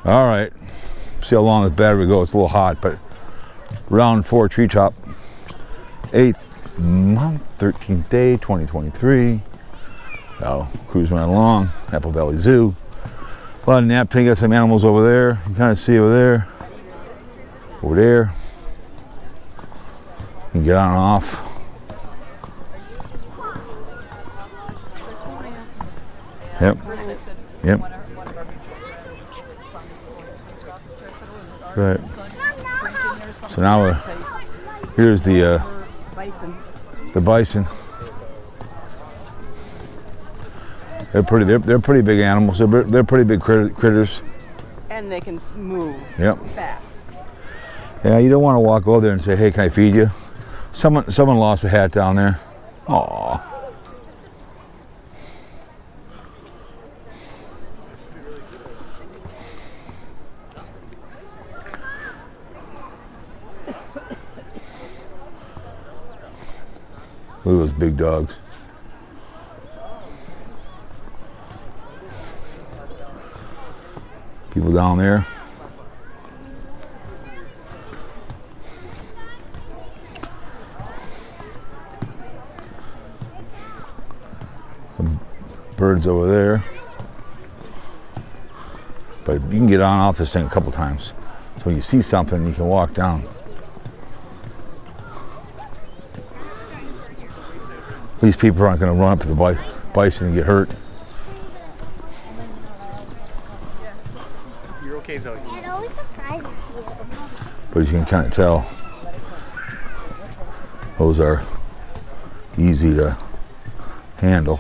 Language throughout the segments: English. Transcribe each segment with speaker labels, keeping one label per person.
Speaker 1: All right. See how long this battery goes. It's a little hot, but round 4 Treetop. 8th month, 13th day, 2023. Oh, cruising right along. Apple Valley Zoo. A lot of nap time. Got some animals over there. You can kind of see over there. Over there. You can get on and off. Yep. Yep. Right. So now here's the bison. They're pretty big animals. They're pretty big critters.
Speaker 2: And they can move.
Speaker 1: Yep.
Speaker 2: Fast.
Speaker 1: Yeah, you don't want to walk over there and say, "Hey, can I feed you?" Someone lost a hat down there. Aww. Look at those big dogs. People down there. Some birds over there. But you can get on off this thing a couple times. So when you see something, you can walk down. These people aren't going to run up to the bison and get hurt.
Speaker 3: You're okay, Zoe.
Speaker 4: It always surprises you.
Speaker 1: But you can kind of tell those are easy to handle.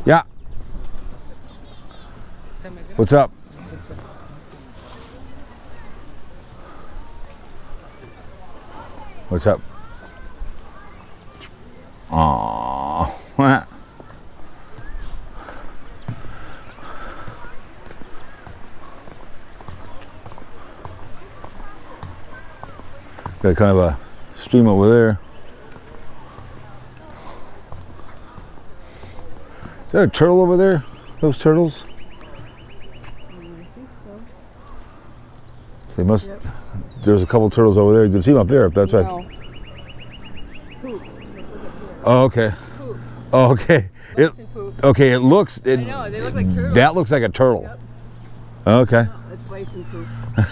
Speaker 1: Yeah. What's up? What's up? Aww. Got kind of a stream over there. Is that a turtle over there? Those turtles?
Speaker 2: I think so.
Speaker 1: So they must. Yep. There's a couple turtles over there. You can see them up there. If that's right.
Speaker 2: No. Poop.
Speaker 1: Oh, okay.
Speaker 2: Poop.
Speaker 1: Oh, okay.
Speaker 2: Poop.
Speaker 1: Okay. It looks.
Speaker 2: I know. They look like turtles.
Speaker 1: That looks like a turtle.
Speaker 2: Yep.
Speaker 1: Okay.
Speaker 2: No, it's bison poop.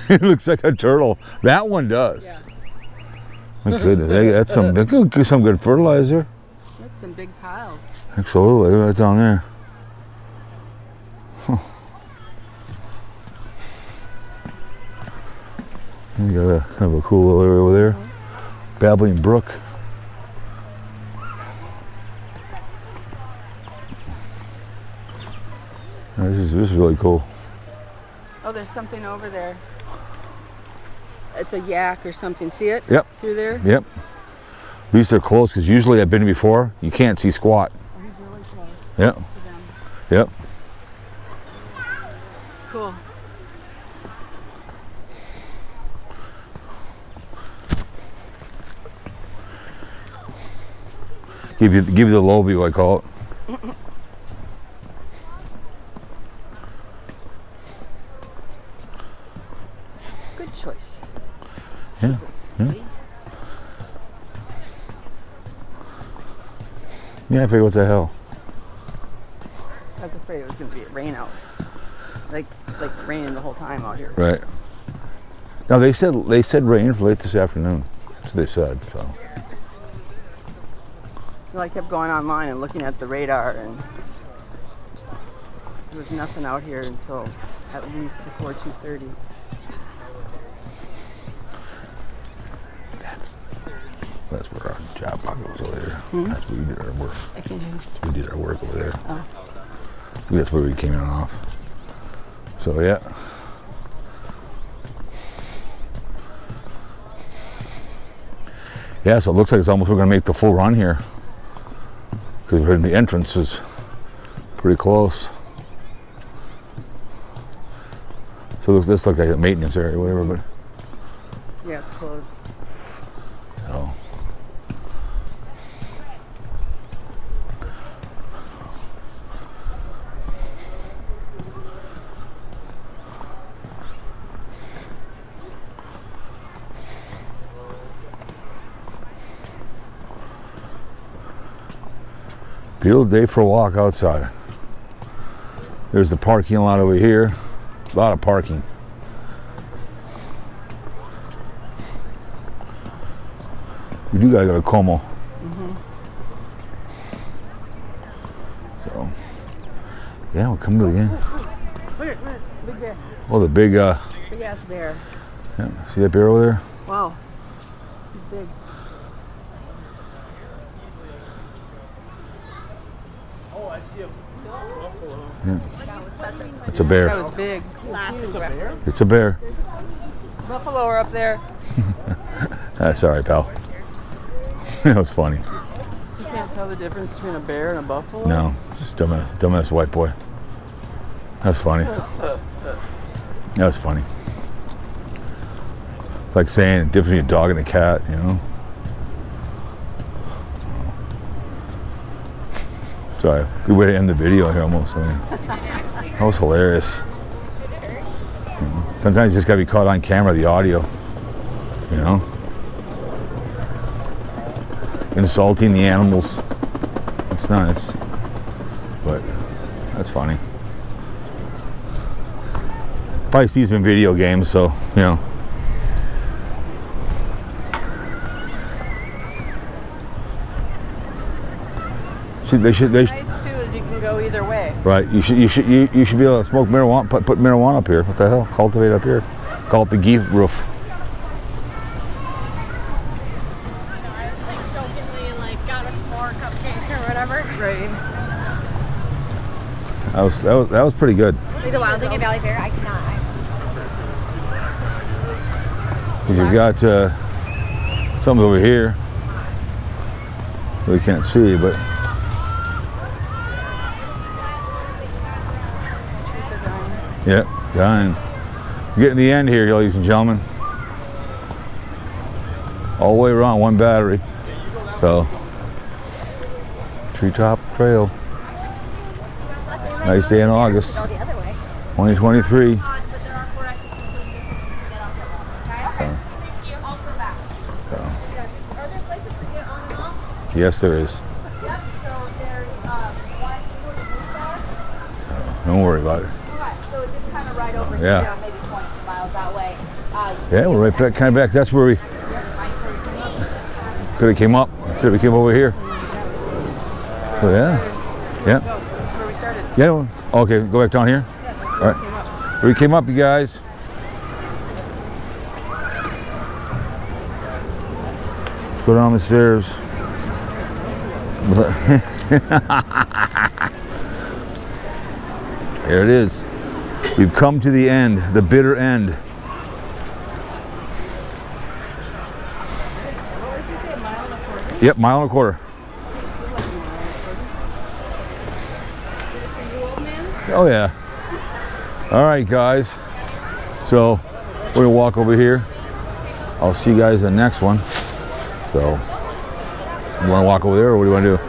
Speaker 1: It looks like a turtle. That one does.
Speaker 2: Yeah.
Speaker 1: My goodness, that's some good fertilizer.
Speaker 2: That's some big piles.
Speaker 1: Absolutely, right down there. Huh. You got a kind of a cool little area over there. Babbling Brook. This is really cool.
Speaker 2: Oh, there's something over there. It's a yak or something. See it?
Speaker 1: Yep.
Speaker 2: Through there?
Speaker 1: Yep. At least they're close, because usually I've been before, you can't see squat.
Speaker 2: Oh, he's really close.
Speaker 1: Yep.
Speaker 2: To them.
Speaker 1: Yep.
Speaker 2: Cool.
Speaker 1: Give you the low view, I call it.
Speaker 2: Good choice.
Speaker 1: Yeah. Yeah. Yeah, I figured, what the hell?
Speaker 2: I was afraid it was going to be rain out. Like raining the whole time out here.
Speaker 1: Right. Now they said rain for late this afternoon. That's what they said. So.
Speaker 2: Well, I kept going online and looking at the radar, and there was nothing out here until at least before 2:30.
Speaker 1: That's where our job pocket was over there. That's where we did our work.
Speaker 2: I can't hear you.
Speaker 1: We did our work over there.
Speaker 2: Oh.
Speaker 1: That's where we came in and off. So yeah. Yeah, so it looks like it's almost we're gonna make the full run here. Because the entrance is pretty close. So this looks like a maintenance area or whatever, but
Speaker 2: Yeah, it's closed.
Speaker 1: So. Beautiful day for a walk outside. There's the parking lot over here. A lot of parking. We do gotta go to Como. So, yeah, we're coming to the end.
Speaker 2: Look, big bear.
Speaker 1: Oh, the big,
Speaker 2: Big ass bear.
Speaker 1: yeah, see that bear over there?
Speaker 2: Wow. He's big.
Speaker 3: Oh, I see a buffalo.
Speaker 1: It's a bear.
Speaker 2: That was big.
Speaker 3: It's a bear?
Speaker 1: It's a bear.
Speaker 2: Buffalo are up there.
Speaker 1: Sorry, pal. That was funny.
Speaker 2: You can't tell the difference between a bear and a buffalo?
Speaker 1: No, just dumbass white boy. That's funny. That's funny. It's like saying the difference between a dog and a cat, you know? Sorry, good way to end the video here almost. I mean, that was hilarious. Sometimes you just gotta be caught on camera, the audio, you know? Insulting the animals. It's nice, but that's funny. Probably sees them in video games, so, you know. They should.
Speaker 2: Nice too is you can go either way.
Speaker 1: Right. You should be able to smoke marijuana. Put marijuana up here. What the hell? Cultivate up here. Call it the geef roof.
Speaker 4: Like got a s'more cupcake or whatever.
Speaker 2: Right.
Speaker 1: That was pretty good.
Speaker 4: Like the Wild Thing at Valley Fair, I cannot.
Speaker 1: 'Cause you got something over here. Really can't see, but yeah, dying. We're getting to the end here, ladies and gentlemen. All the way around, one battery. So, Treetop Trail. Nice day in August,
Speaker 4: Go the other way.
Speaker 1: 2023.
Speaker 4: Are there places to get on and off?
Speaker 1: Yes, there is.
Speaker 4: Yep. So there's
Speaker 1: Don't worry about it.
Speaker 4: so it's just kind of right over
Speaker 1: Yeah.
Speaker 4: here, maybe 20 miles that way.
Speaker 1: Yeah, we're right back, kind of back. That's where we could have came up. Instead we came over here. So yeah, yeah,
Speaker 2: That's where we started.
Speaker 1: yeah. Okay, go back down here. All right, where we came up, you guys. Let's go down the stairs. There it is. We've come to the end, the bitter end. Yep, mile and a quarter. Oh yeah. All right, guys. So we're gonna walk over here. I'll see you guys in the next one. So you want to walk over there, or what do you want to do?